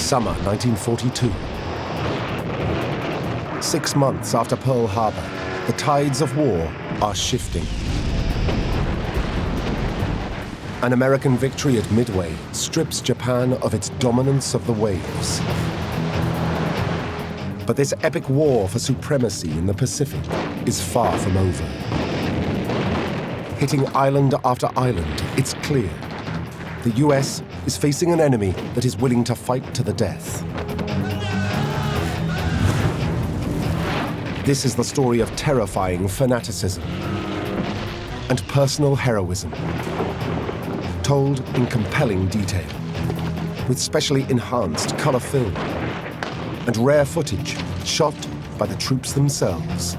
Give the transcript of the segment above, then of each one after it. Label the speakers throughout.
Speaker 1: Summer 1942. 6 months after Pearl Harbor, the tides of war are shifting. An American victory at Midway strips Japan of its dominance of the waves. But this epic war for supremacy in the Pacific is far from over. Hitting island after island, it's clear. The US is facing an enemy that is willing to fight to the death. This is the story of terrifying fanaticism and personal heroism, told in compelling detail, with specially enhanced color film and rare footage shot by the troops themselves,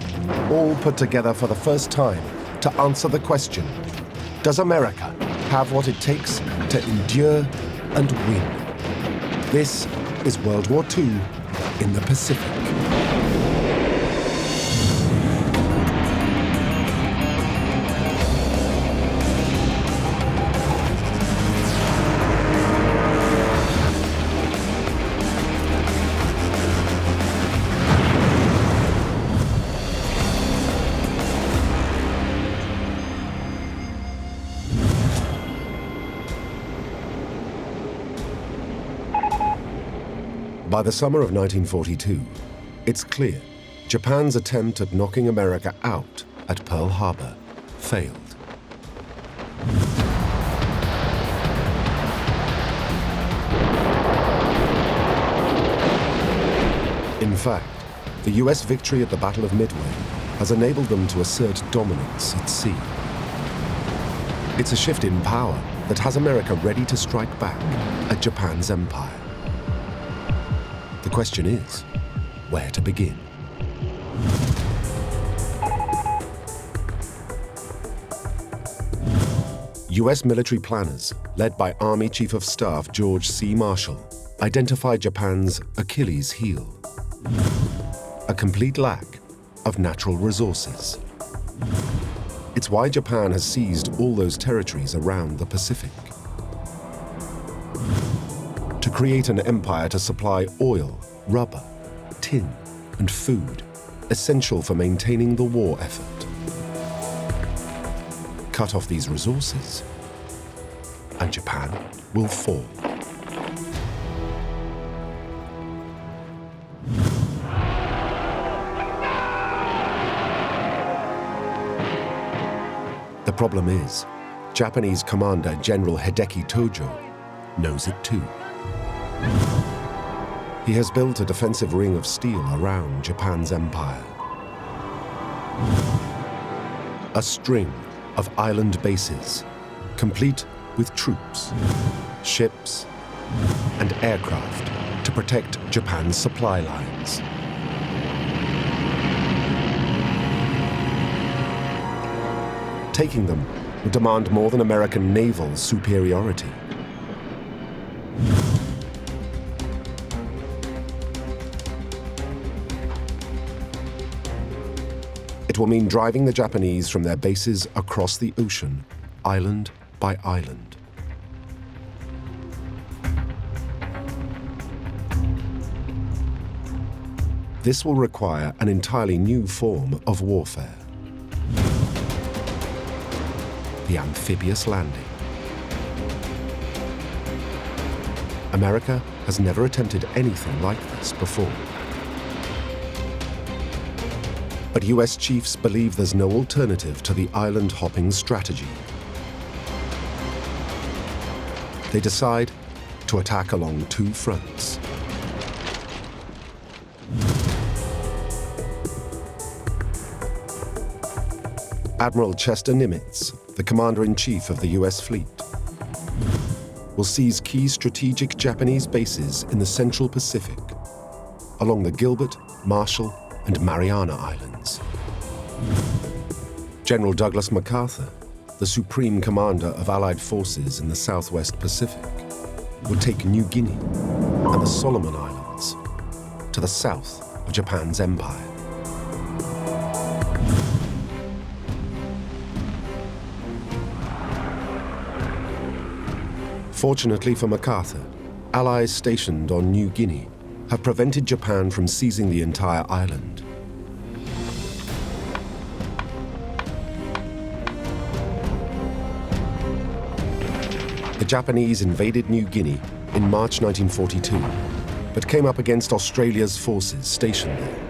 Speaker 1: all put together for the first time to answer the question, does America have what it takes to endure and win? This is World War II in the Pacific. By the summer of 1942, it's clear Japan's attempt at knocking America out at Pearl Harbor failed. In fact, the US victory at the Battle of Midway has enabled them to assert dominance at sea. It's a shift in power that has America ready to strike back at Japan's empire. The question is, where to begin? US military planners, led by Army Chief of Staff George C. Marshall, identified Japan's Achilles heel: a complete lack of natural resources. It's why Japan has seized all those territories around the Pacific. To create an empire to supply oil, rubber, tin, and food, essential for maintaining the war effort. Cut off these resources, and Japan will fall. The problem is, Japanese Commander General Hideki Tojo knows it too. He has built a defensive ring of steel around Japan's empire. A string of island bases, complete with troops, ships, and aircraft to protect Japan's supply lines. Taking them would demand more than American naval superiority. It will mean driving the Japanese from their bases across the ocean, island by island. This will require an entirely new form of warfare: the amphibious landing. America has never attempted anything like this before. But US chiefs believe there's no alternative to the island-hopping strategy. They decide to attack along two fronts. Admiral Chester Nimitz, the commander-in-chief of the US fleet, will seize key strategic Japanese bases in the Central Pacific, along the Gilbert, Marshall, and Mariana Islands. General Douglas MacArthur, the supreme commander of Allied forces in the Southwest Pacific, would take New Guinea and the Solomon Islands to the south of Japan's empire. Fortunately for MacArthur, Allies stationed on New Guinea have prevented Japan from seizing the entire island. The Japanese invaded New Guinea in March 1942, but came up against Australia's forces stationed there.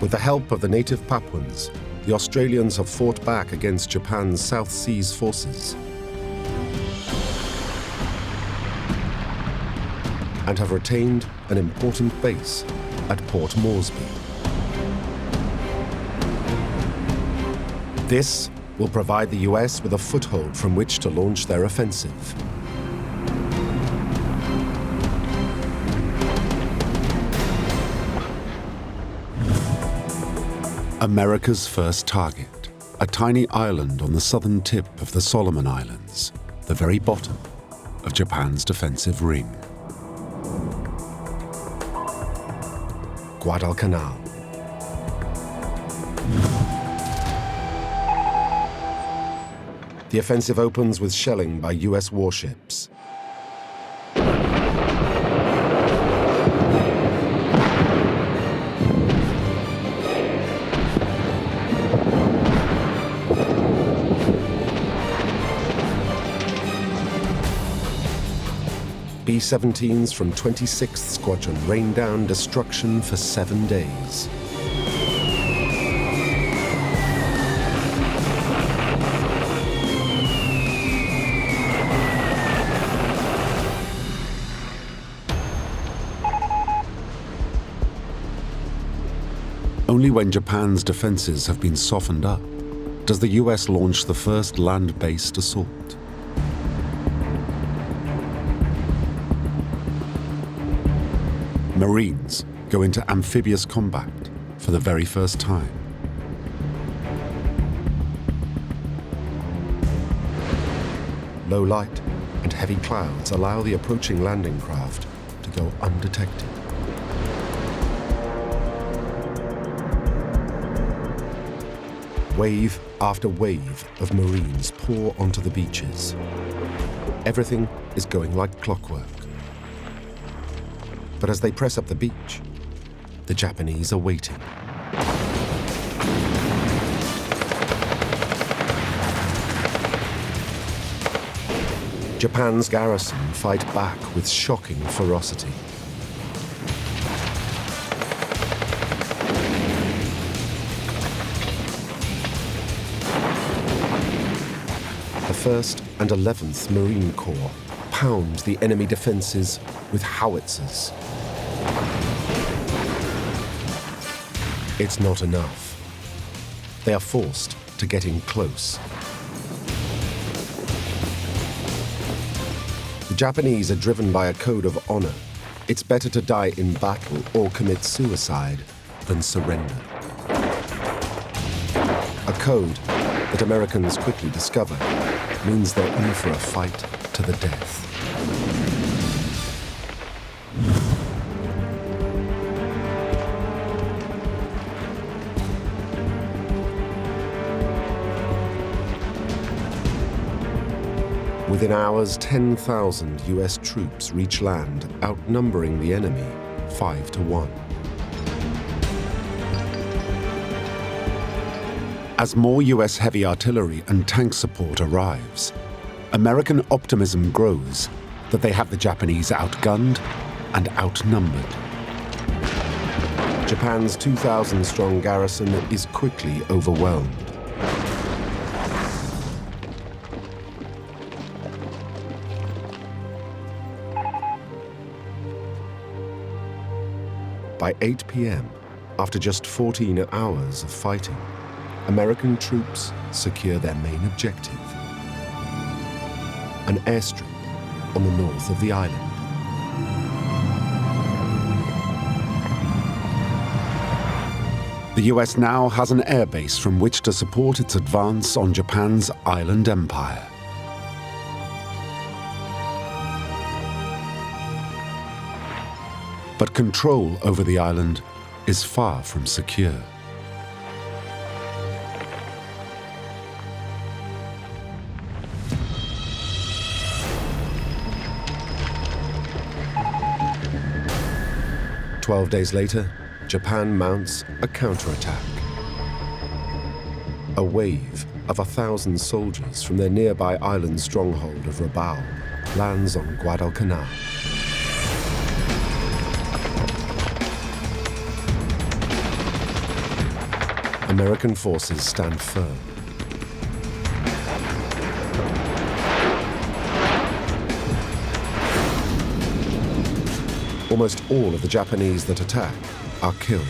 Speaker 1: With the help of the native Papuans, the Australians have fought back against Japan's South Seas forces and have retained an important base at Port Moresby. This will provide the US with a foothold from which to launch their offensive. America's first target, a tiny island on the southern tip of the Solomon Islands, the very bottom of Japan's defensive ring. Guadalcanal. The offensive opens with shelling by US warships. B-17s from 26th Squadron rained down destruction for 7 days. Only when Japan's defenses have been softened up does the US launch the first land-based assault. Marines go into amphibious combat for the very first time. Low light and heavy clouds allow the approaching landing craft to go undetected. Wave after wave of Marines pour onto the beaches. Everything is going like clockwork. But as they press up the beach, the Japanese are waiting. Japan's garrison fight back with shocking ferocity. The 1st and 11th Marine Corps pound the enemy defenses with howitzers. It's not enough. They are forced to get in close. The Japanese are driven by a code of honor. It's better to die in battle or commit suicide than surrender. A code that Americans quickly discover means they're in for a fight to the death. Within hours, 10,000 US troops reach land, outnumbering the enemy 5-1. As more US heavy artillery and tank support arrives, American optimism grows that they have the Japanese outgunned and outnumbered. Japan's 2,000-strong garrison is quickly overwhelmed. By 8 p.m., after just 14 hours of fighting, American troops secure their main objective, an airstrip on the north of the island. The US now has an airbase from which to support its advance on Japan's island empire. But control over the island is far from secure. 12 days later, Japan mounts a counterattack. A wave of 1,000 soldiers from their nearby island stronghold of Rabaul lands on Guadalcanal. American forces stand firm. Almost all of the Japanese that attack are killed.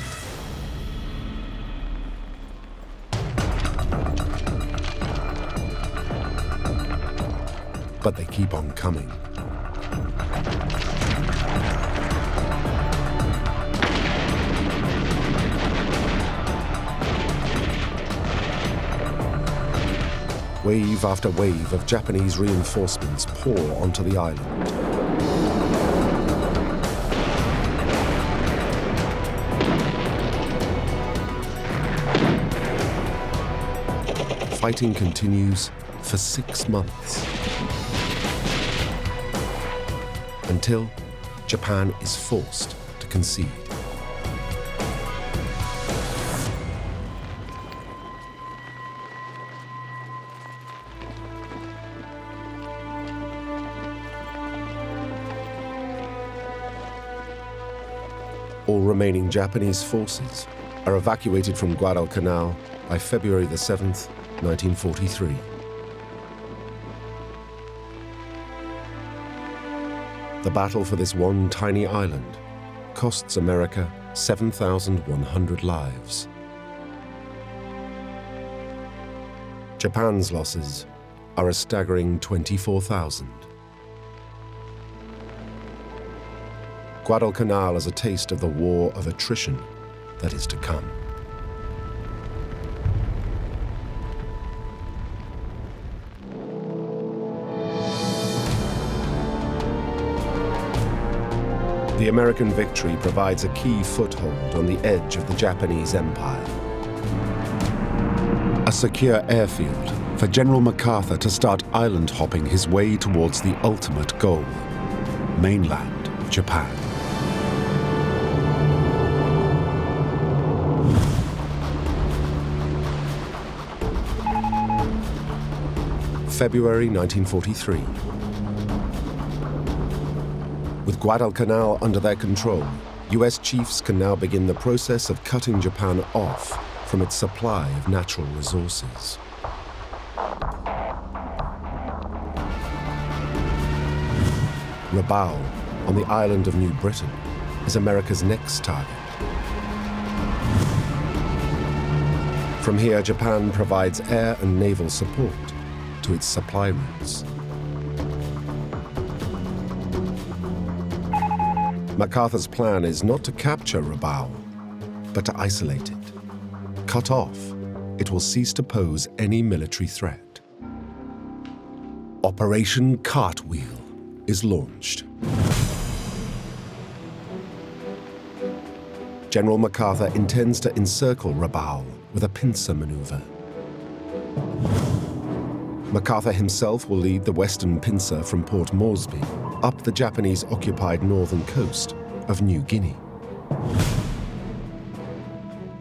Speaker 1: But they keep on coming. Wave after wave of Japanese reinforcements pour onto the island. Fighting continues for 6 months. Until Japan is forced to concede. All remaining Japanese forces are evacuated from Guadalcanal by February the 7th, 1943. The battle for this one tiny island costs America 7,100 lives. Japan's losses are a staggering 24,000. Guadalcanal is a taste of the war of attrition that is to come. The American victory provides a key foothold on the edge of the Japanese Empire. A secure airfield for General MacArthur to start island hopping his way towards the ultimate goal, mainland Japan. February 1943. With Guadalcanal under their control, US chiefs can now begin the process of cutting Japan off from its supply of natural resources. Rabaul, on the island of New Britain, is America's next target. From here, Japan provides air and naval support to its supply routes. MacArthur's plan is not to capture Rabaul, but to isolate it. Cut off, it will cease to pose any military threat. Operation Cartwheel is launched. General MacArthur intends to encircle Rabaul with a pincer maneuver. MacArthur himself will lead the western pincer from Port Moresby up the Japanese-occupied northern coast of New Guinea.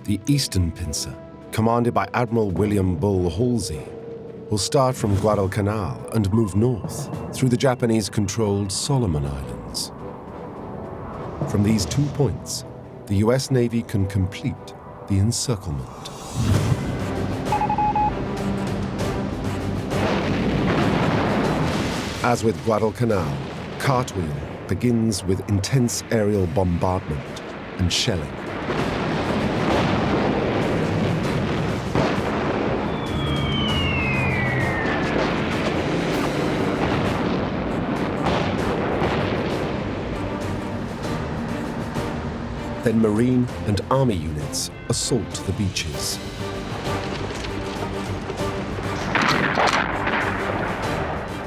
Speaker 1: The eastern pincer, commanded by Admiral William Bull Halsey, will start from Guadalcanal and move north through the Japanese-controlled Solomon Islands. From these 2 points, the US Navy can complete the encirclement. As with Guadalcanal, Cartwheel begins with intense aerial bombardment and shelling. Then Marine and Army units assault the beaches.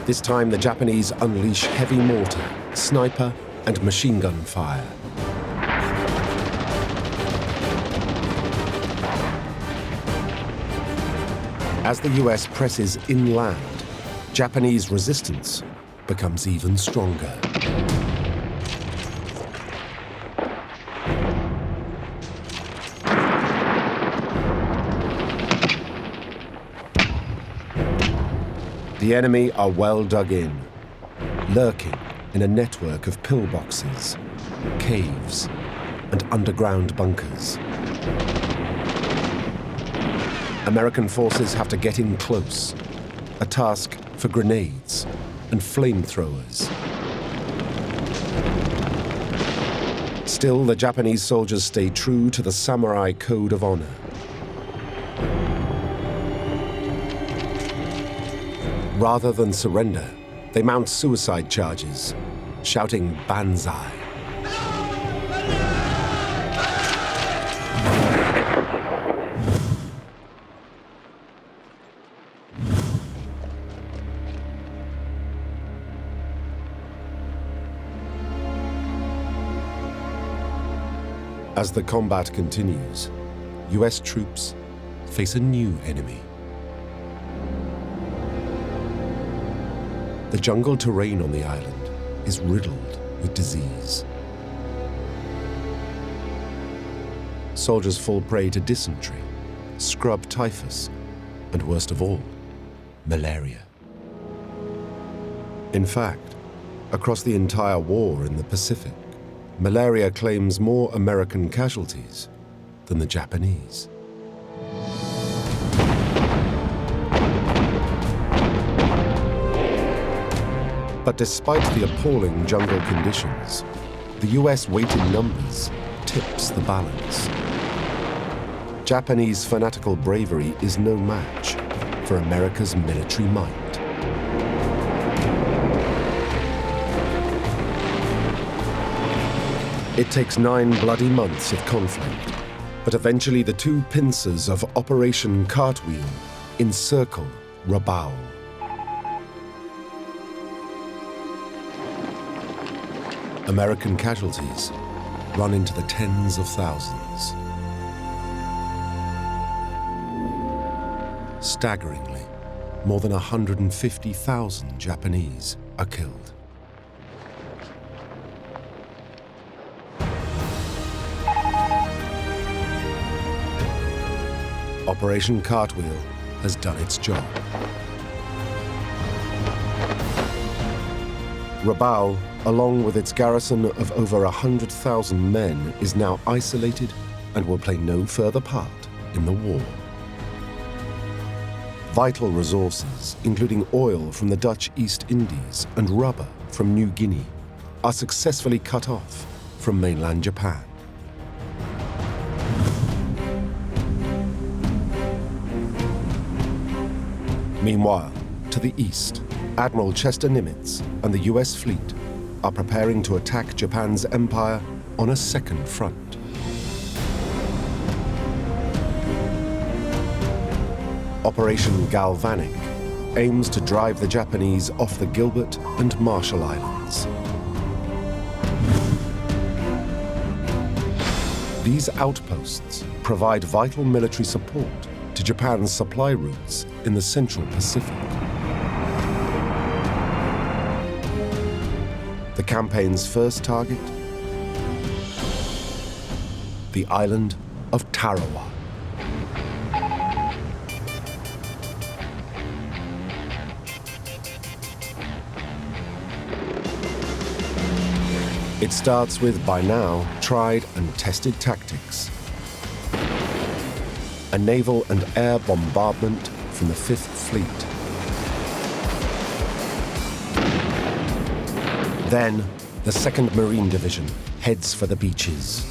Speaker 1: This time, the Japanese unleash heavy mortar, sniper, and machine gun fire. As the US presses inland, Japanese resistance becomes even stronger. The enemy are well dug in, lurking in a network of pillboxes, caves, and underground bunkers. American forces have to get in close, a task for grenades and flamethrowers. Still, the Japanese soldiers stay true to the samurai code of honor. Rather than surrender, they mount suicide charges, shouting "Banzai." As the combat continues, US troops face a new enemy. The jungle terrain on the island is riddled with disease. Soldiers fall prey to dysentery, scrub typhus, and worst of all, malaria. In fact, across the entire war in the Pacific, malaria claims more American casualties than the Japanese. But despite the appalling jungle conditions, the US weight in numbers tips the balance. Japanese fanatical bravery is no match for America's military might. It takes 9 bloody months of conflict, but eventually the two pincers of Operation Cartwheel encircle Rabaul. American casualties run into the tens of thousands. Staggeringly, more than 150,000 Japanese are killed. Operation Cartwheel has done its job. Rabaul, along with its garrison of over 100,000 men, is now isolated and will play no further part in the war. Vital resources, including oil from the Dutch East Indies and rubber from New Guinea, are successfully cut off from mainland Japan. Meanwhile, to the east, Admiral Chester Nimitz and the US fleet are preparing to attack Japan's empire on a second front. Operation Galvanic aims to drive the Japanese off the Gilbert and Marshall Islands. These outposts provide vital military support to Japan's supply routes in the Central Pacific. The campaign's first target? The island of Tarawa. It starts with, by now, tried and tested tactics. A naval and air bombardment from the 5th Fleet. Then, the 2nd Marine Division heads for the beaches.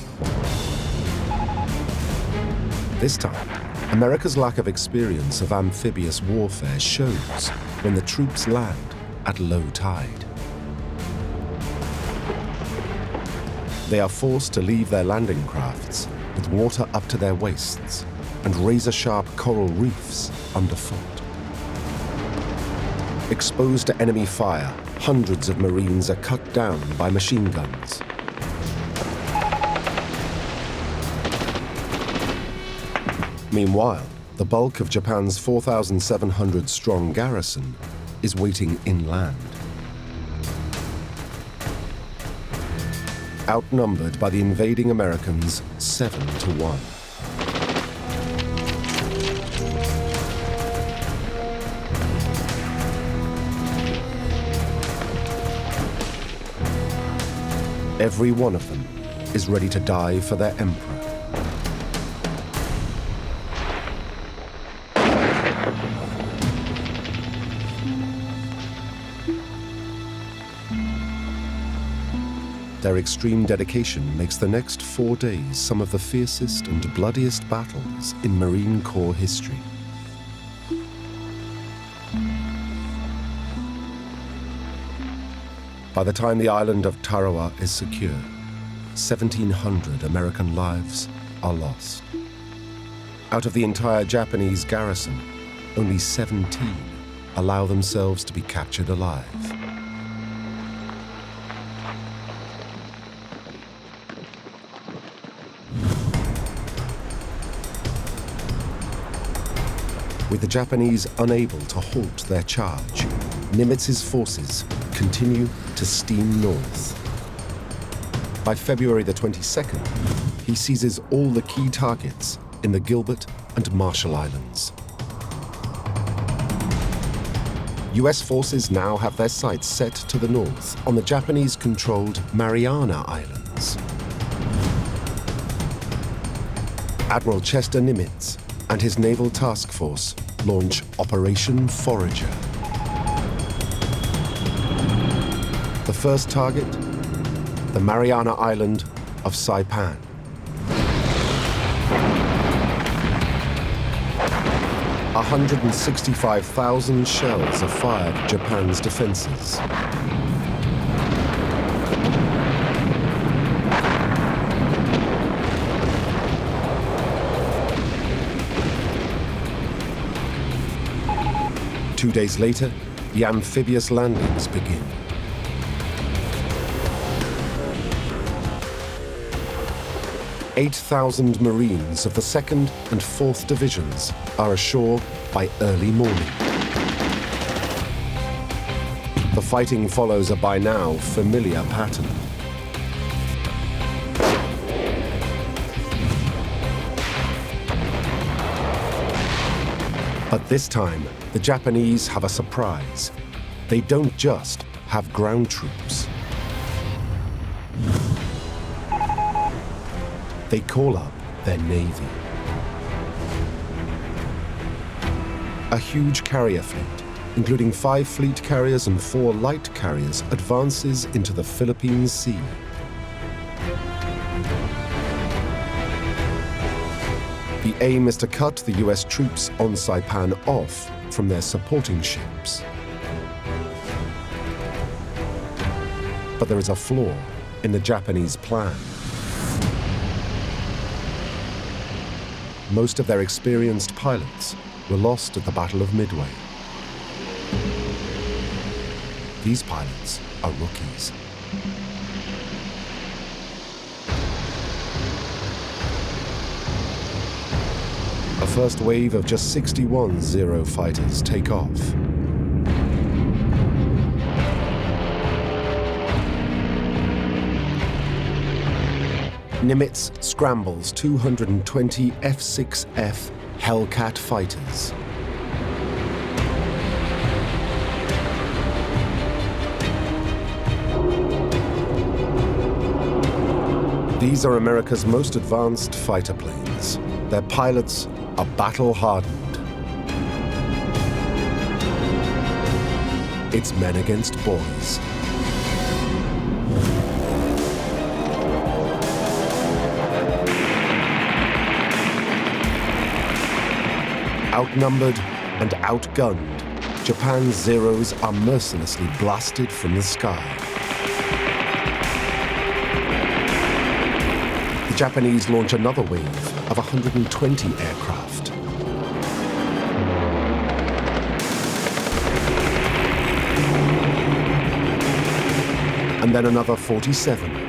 Speaker 1: This time, America's lack of experience of amphibious warfare shows when the troops land at low tide. They are forced to leave their landing crafts with water up to their waists and razor-sharp coral reefs underfoot. Exposed to enemy fire, hundreds of Marines are cut down by machine guns. Meanwhile, the bulk of Japan's 4,700-strong garrison is waiting inland. Outnumbered by the invading Americans 7-1. Every one of them is ready to die for their emperor. Their extreme dedication makes the next 4 days some of the fiercest and bloodiest battles in Marine Corps history. By the time the island of Tarawa is secure, 1,700 American lives are lost. Out of the entire Japanese garrison, only 17 allow themselves to be captured alive. With the Japanese unable to halt their charge, Nimitz's forces continue to steam north. By February the 22nd, he seizes all the key targets in the Gilbert and Marshall Islands. US forces now have their sights set to the north on the Japanese-controlled Mariana Islands. Admiral Chester Nimitz and his naval task force launch Operation Forager. The first target, the Mariana Island of Saipan. A 165,000 shells are fired at Japan's defenses. Two days later, the amphibious landings begin. "8,000 Marines of the 2nd and 4th Divisions are ashore by early morning. The fighting follows a by now familiar pattern. But this time, the Japanese have a surprise. They don't just have ground troops. They call up their navy. A huge carrier fleet, including 5 fleet carriers and 4 light carriers, advances into the Philippine Sea. The aim is to cut the US troops on Saipan off from their supporting ships. But there is a flaw in the Japanese plan. Most of their experienced pilots were lost at the Battle of Midway. These pilots are rookies. A first wave of just 61 Zero fighters take off. Nimitz scrambles 220 F-6F Hellcat fighters. These are America's most advanced fighter planes. Their pilots are battle-hardened. It's men against boys. Outnumbered and outgunned, Japan's Zeros are mercilessly blasted from the sky. The Japanese launch another wave of 120 aircraft. And then another 47.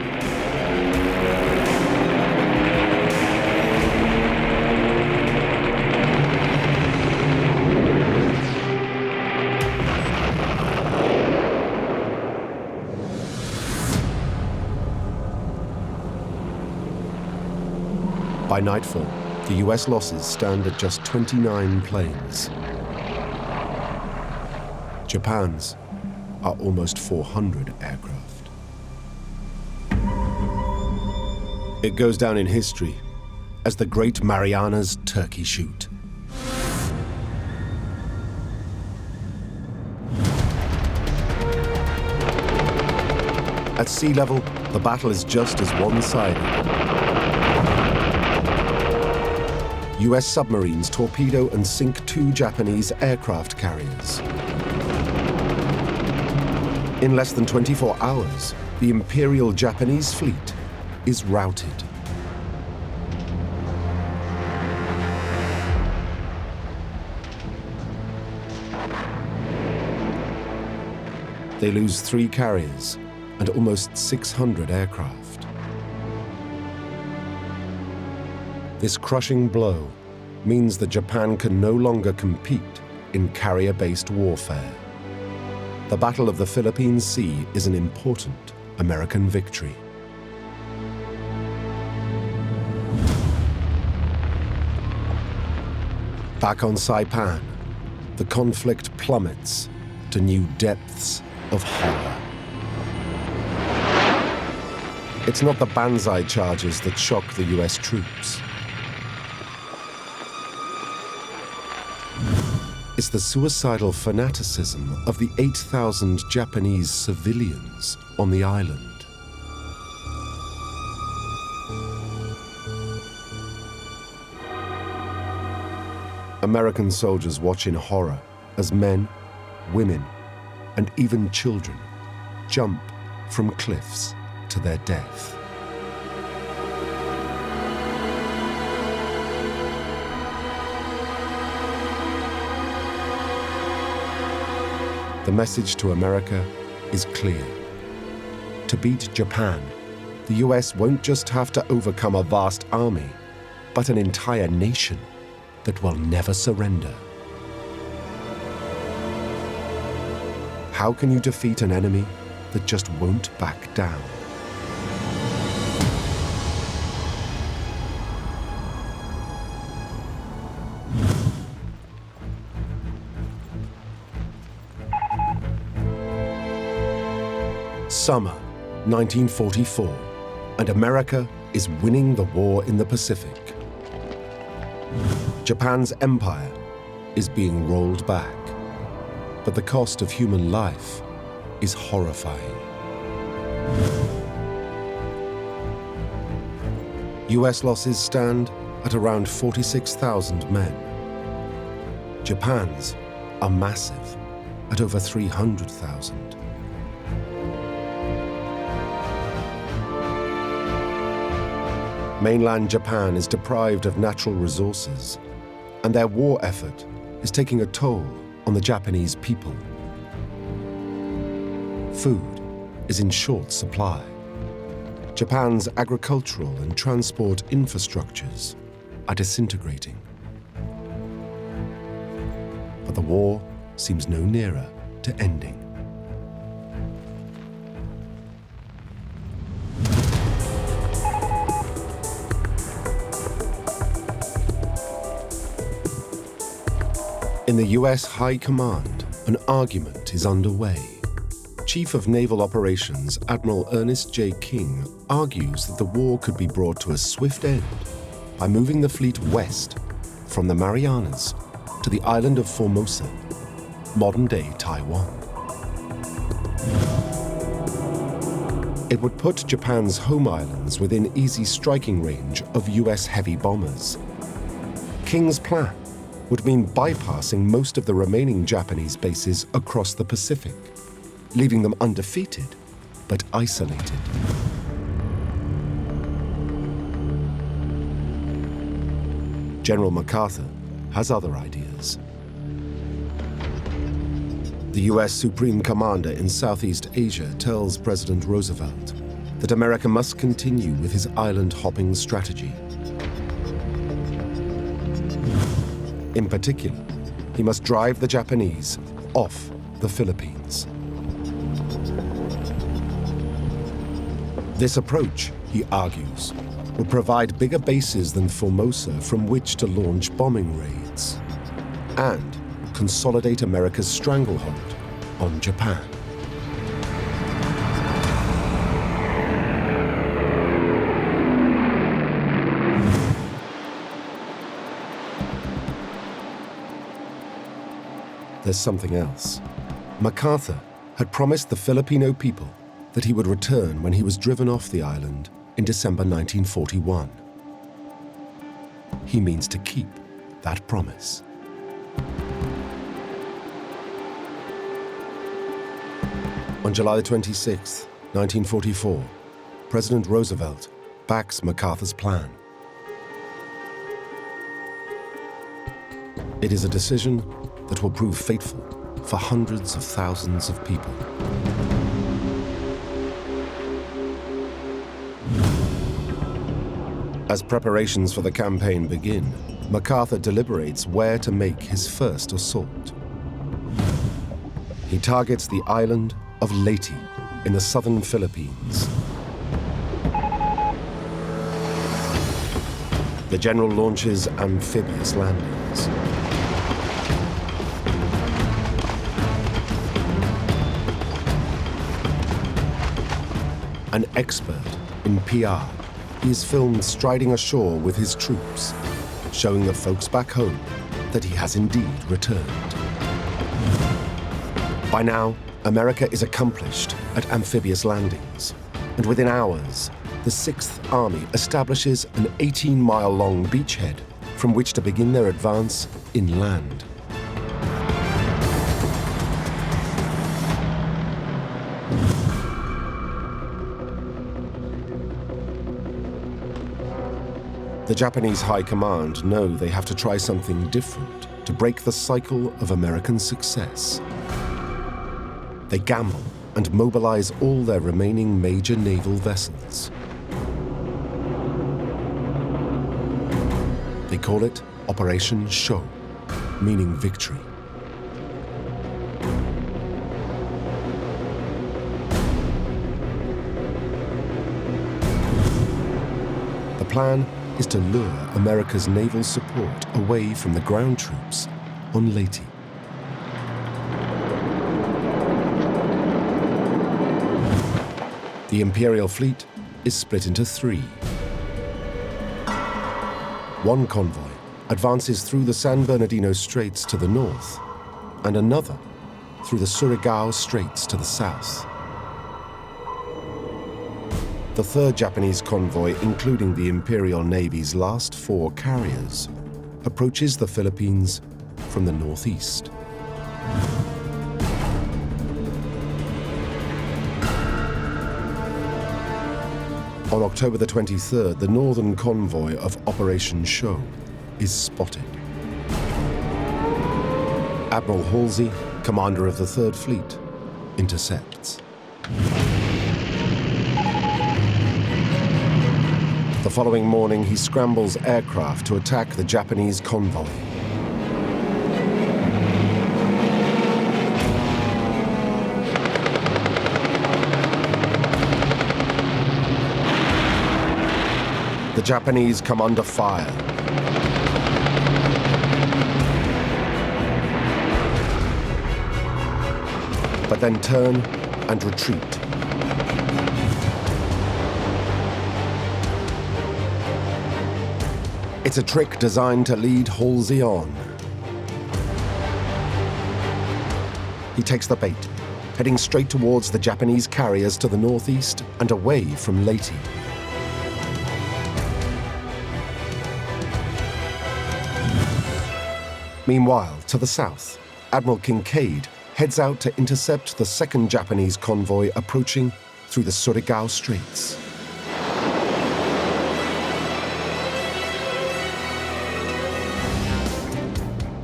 Speaker 1: By nightfall, the US losses stand at just 29 planes. Japan's are almost 400 aircraft. It goes down in history as the Great Marianas Turkey Shoot. At sea level, the battle is just as one-sided. US submarines torpedo and sink 2 Japanese aircraft carriers. In less than 24 hours, the Imperial Japanese fleet is routed. They lose 3 carriers and almost 600 aircraft. This crushing blow means that Japan can no longer compete in carrier-based warfare. The Battle of the Philippine Sea is an important American victory. Back on Saipan, the conflict plummets to new depths of horror. It's not the banzai charges that shock the US troops. It's the suicidal fanaticism of the 8,000 Japanese civilians on the island. American soldiers watch in horror as men, women, and even children jump from cliffs to their death. The message to America is clear. To beat Japan, the US won't just have to overcome a vast army, but an entire nation that will never surrender. How can you defeat an enemy that just won't back down? Summer 1944, and America is winning the war in the Pacific. Japan's empire is being rolled back, but the cost of human life is horrifying. US losses stand at around 46,000 men. Japan's are massive, at over 300,000. Mainland Japan is deprived of natural resources, and their war effort is taking a toll on the Japanese people. Food is in short supply. Japan's agricultural and transport infrastructures are disintegrating. But the war seems no nearer to ending. In the US High Command, an argument is underway. Chief of Naval Operations Admiral Ernest J. King argues that the war could be brought to a swift end by moving the fleet west from the Marianas to the island of Formosa, modern-day Taiwan. It would put Japan's home islands within easy striking range of US heavy bombers. King's plan would mean bypassing most of the remaining Japanese bases across the Pacific, leaving them undefeated but isolated. General MacArthur has other ideas. The US Supreme Commander in Southeast Asia tells President Roosevelt that America must continue with his island-hopping strategy. In particular, he must drive the Japanese off the Philippines. This approach, he argues, would provide bigger bases than Formosa from which to launch bombing raids and consolidate America's stranglehold on Japan. there's something else. MacArthur had promised the Filipino people that he would return when he was driven off the island in December 1941. He means to keep that promise. On July 26, 1944, President Roosevelt backs MacArthur's plan. It is a decision that will prove fateful for hundreds of thousands of people. As preparations for the campaign begin, MacArthur deliberates where to make his first assault. He targets the island of Leyte in the southern Philippines. The general launches amphibious landings. An expert in PR, he is filmed striding ashore with his troops, showing the folks back home that he has indeed returned. By now, America is accomplished at amphibious landings, and within hours, the 6th Army establishes an 18-mile-long beachhead from which to begin their advance inland. The Japanese High Command know they have to try something different to break the cycle of American success. They gamble and mobilize all their remaining major naval vessels. They call it Operation Show, meaning victory. The plan is to lure America's naval support away from the ground troops on Leyte. The Imperial fleet is split into 3. One convoy advances through the San Bernardino Straits to the north, and another through the Surigao Straits to the south. The 3rd Japanese convoy, including the Imperial Navy's last 4 carriers, approaches the Philippines from the northeast. On October the 23rd, the northern convoy of Operation Show is spotted. Admiral Halsey, commander of the 3rd Fleet, intercepts. The following morning, he scrambles aircraft to attack the Japanese convoy. The Japanese come under fire. But then turn and retreat. It's a trick designed to lead Halsey on. He takes the bait, heading straight towards the Japanese carriers to the northeast and away from Leyte. Meanwhile, to the south, Admiral Kincaid heads out to intercept the 2nd Japanese convoy approaching through the Surigao Straits.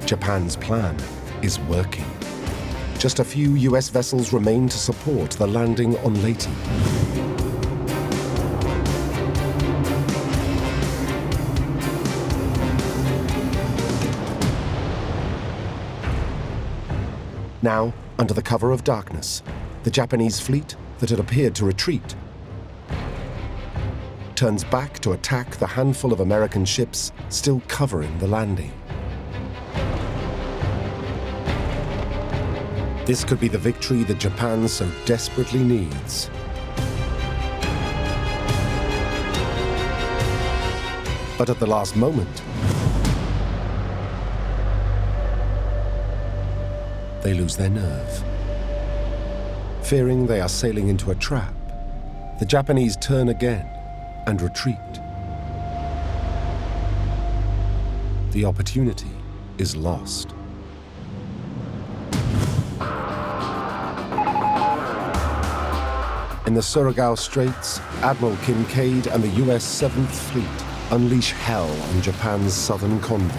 Speaker 1: Japan's plan is working. Just a few US vessels remain to support the landing on Leyte. Now, under the cover of darkness, the Japanese fleet that had appeared to retreat turns back to attack the handful of American ships still covering the landing. This could be the victory that Japan so desperately needs. But at the last moment, they lose their nerve. Fearing they are sailing into a trap, the Japanese turn again and retreat. The opportunity is lost. In the Surigao Straits, Admiral Kinkaid and the US 7th Fleet unleash hell on Japan's southern convoy.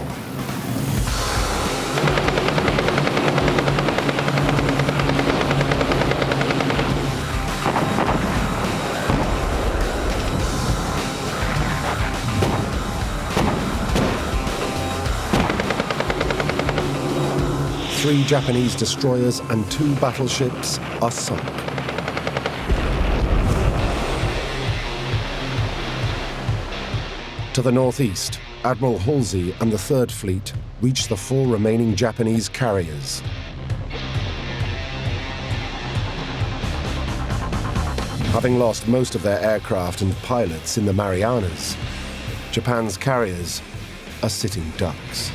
Speaker 1: Three Japanese destroyers and 2 battleships are sunk. To the northeast, Admiral Halsey and the 3rd Fleet reach the 4 remaining Japanese carriers. Having lost most of their aircraft and pilots in the Marianas, Japan's carriers are sitting ducks.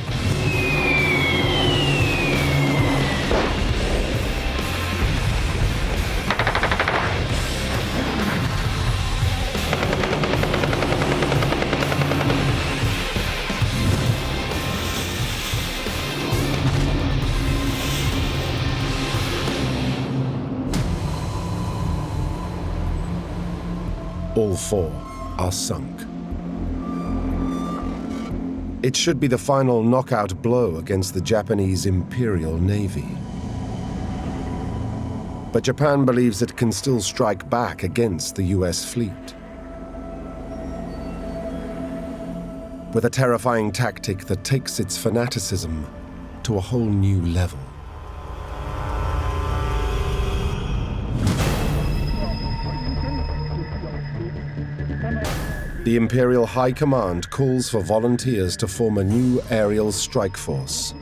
Speaker 1: All 4 are sunk. It should be the final knockout blow against the Japanese Imperial Navy. But Japan believes it can still strike back against the US fleet. With a terrifying tactic that takes its fanaticism to a whole new level. The Imperial High Command calls for volunteers to form a new aerial strike force.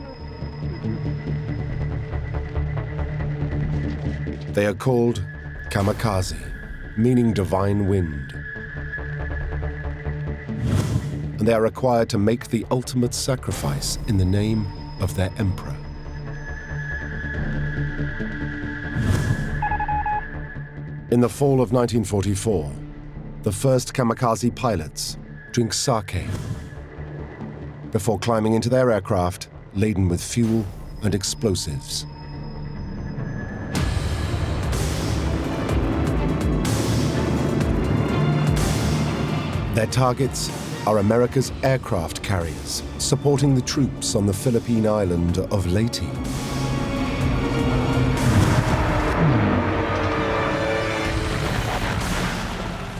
Speaker 1: They are called kamikaze, meaning divine wind. And they are required to make the ultimate sacrifice in the name of their emperor. In the fall of 1944, the first kamikaze pilots drink sake before climbing into their aircraft laden with fuel and explosives. Their targets are America's aircraft carriers, supporting the troops on the Philippine island of Leyte.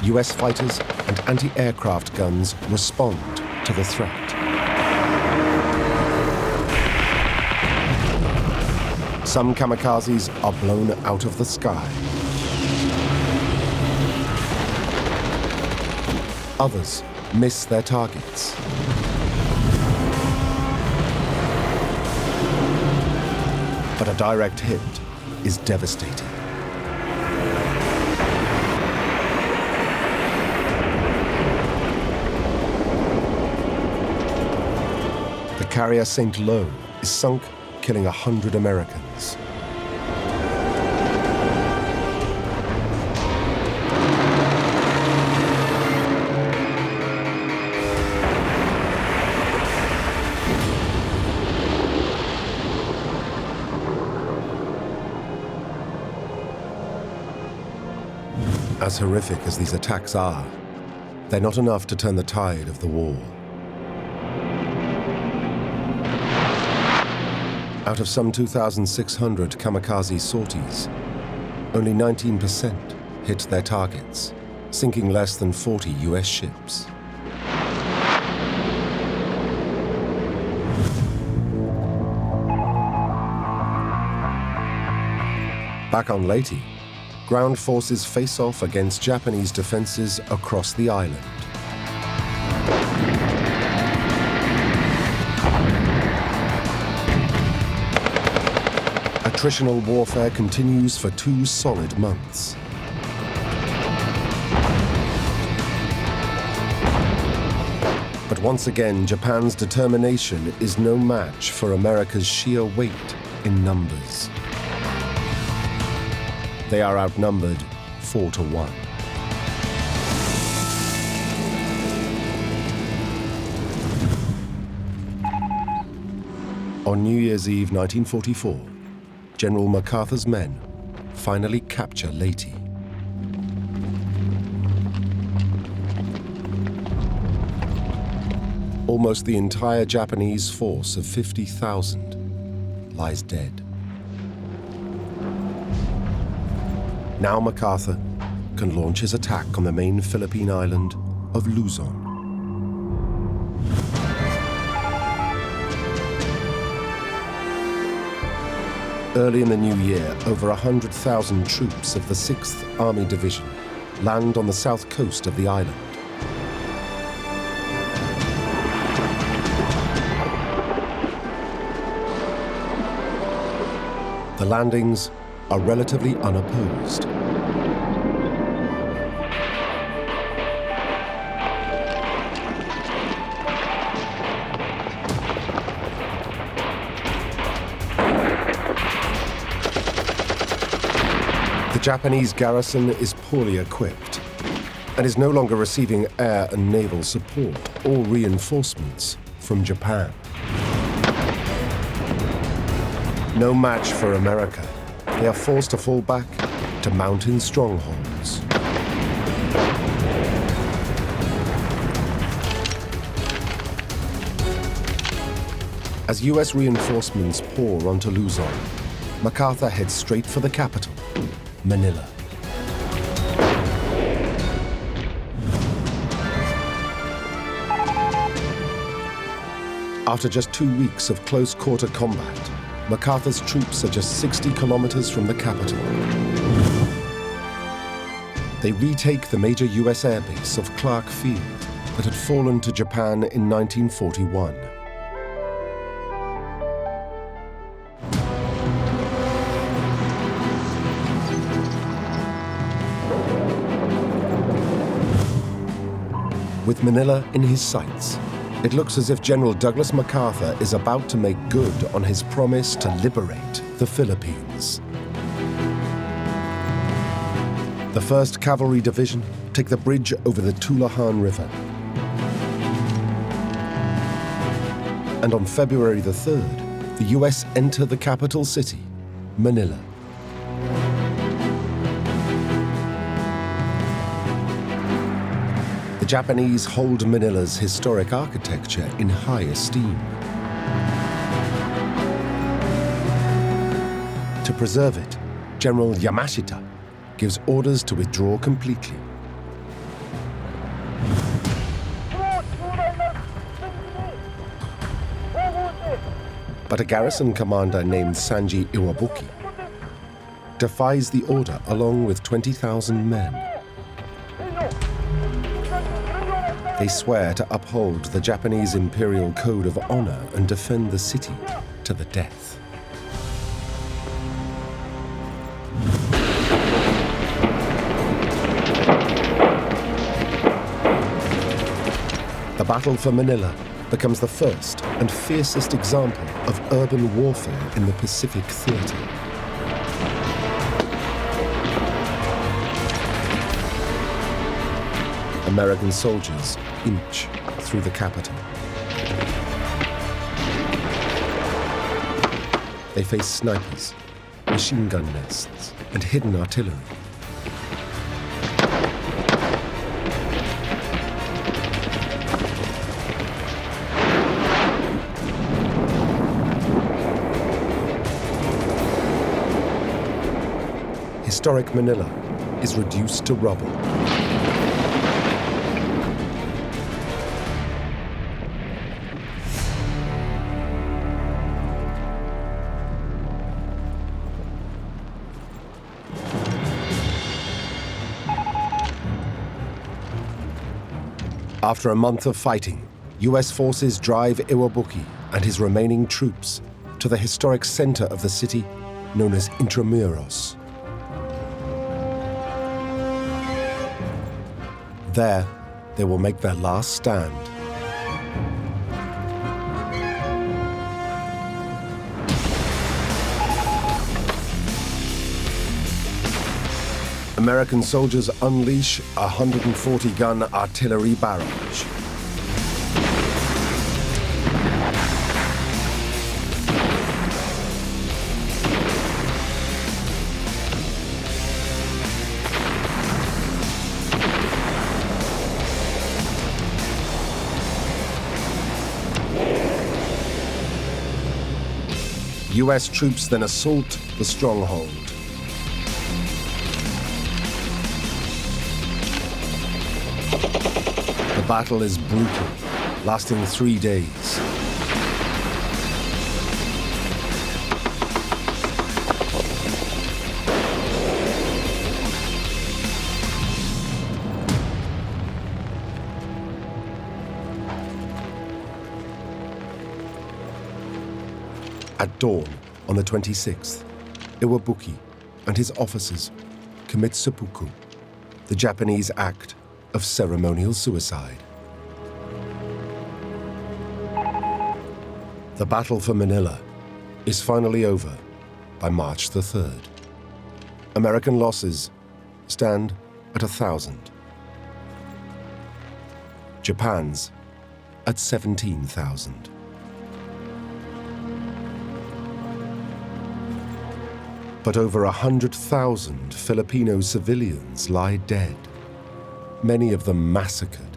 Speaker 1: US fighters and anti-aircraft guns respond to the threat. Some kamikazes are blown out of the sky. Others miss their targets. But a direct hit is devastating. The carrier St. Lo is sunk, killing 100 Americans. As horrific as these attacks are, they're not enough to turn the tide of the war. Out of some 2,600 kamikaze sorties, only 19% hit their targets, sinking less than 40 US ships. Back on Leyte, ground forces face off against Japanese defenses across the island. Attritional warfare continues for 2 solid months. But once again, Japan's determination is no match for America's sheer weight in numbers. They are outnumbered 4-1. On New Year's Eve 1944, General MacArthur's men finally capture Leyte. Almost the entire Japanese force of 50,000 lies dead. Now MacArthur can launch his attack on the main Philippine island of Luzon. Early in the new year, over 100,000 troops of the 6th Army Division land on the south coast of the island. The landings are relatively unopposed. The Japanese garrison is poorly equipped and is no longer receiving air and naval support or reinforcements from Japan. No match for America, they are forced to fall back to mountain strongholds. As US reinforcements pour onto Luzon, MacArthur heads straight for the capital, Manila. After just 2 weeks of close-quarter combat, MacArthur's troops are just 60 kilometers from the capital. They retake the major US airbase of Clark Field that had fallen to Japan in 1941. With Manila in his sights, it looks as if General Douglas MacArthur is about to make good on his promise to liberate the Philippines. The 1st Cavalry Division take the bridge over the Tulahan River. And on February the 3rd, the US enter the capital city, Manila. The Japanese hold Manila's historic architecture in high esteem. To preserve it, General Yamashita gives orders to withdraw completely. But a garrison commander named Sanji Iwabuki defies the order along with 20,000 men. They swear to uphold the Japanese imperial code of honor and defend the city to the death. The battle for Manila becomes the first and fiercest example of urban warfare in the Pacific Theater. American soldiers inch through the capital. They face snipers, machine gun nests, and hidden artillery. Historic Manila is reduced to rubble. After a month of fighting, US forces drive Iwabuki and his remaining troops to the historic center of the city known as Intramuros. There, they will make their last stand. American soldiers unleash a 140-gun artillery barrage. US troops then assault the stronghold. The battle is brutal, lasting 3 days. At dawn, on the 26th, Iwabuki and his officers commit seppuku, the Japanese act of ceremonial suicide. The battle for Manila is finally over by March the 3rd. American losses stand at 1,000. Japan's at 17,000. But over 100,000 Filipino civilians lie dead, many of them massacred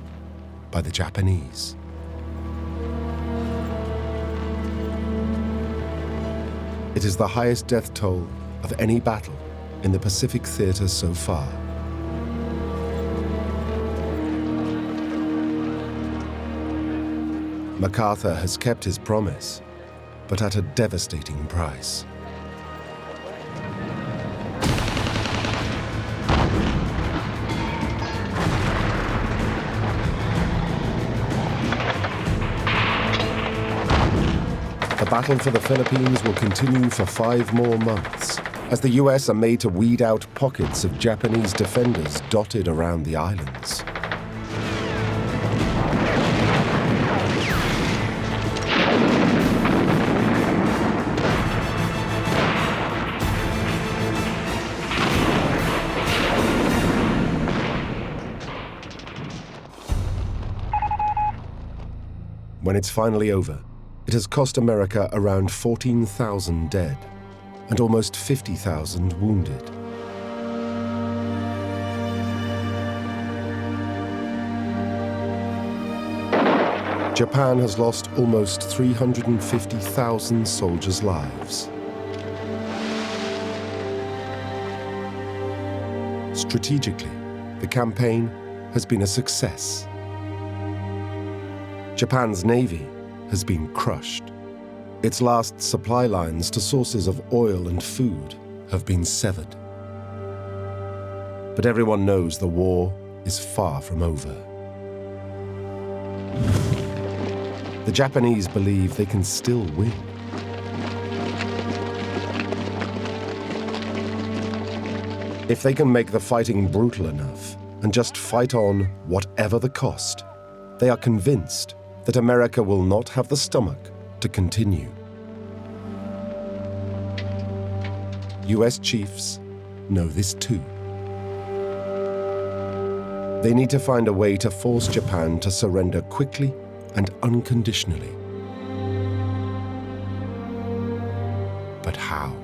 Speaker 1: by the Japanese. It is the highest death toll of any battle in the Pacific Theater so far. MacArthur has kept his promise, but at a devastating price. The battle for the Philippines will continue for 5 more months, as the US are made to weed out pockets of Japanese defenders dotted around the islands. When it's finally over, it has cost America around 14,000 dead and almost 50,000 wounded. Japan has lost almost 350,000 soldiers' lives. Strategically, the campaign has been a success. Japan's navy has been crushed. Its last supply lines to sources of oil and food have been severed. But everyone knows the war is far from over. The Japanese believe they can still win. If they can make the fighting brutal enough and just fight on whatever the cost, they are convinced that America will not have the stomach to continue. US chiefs know this too. They need to find a way to force Japan to surrender quickly and unconditionally. But how?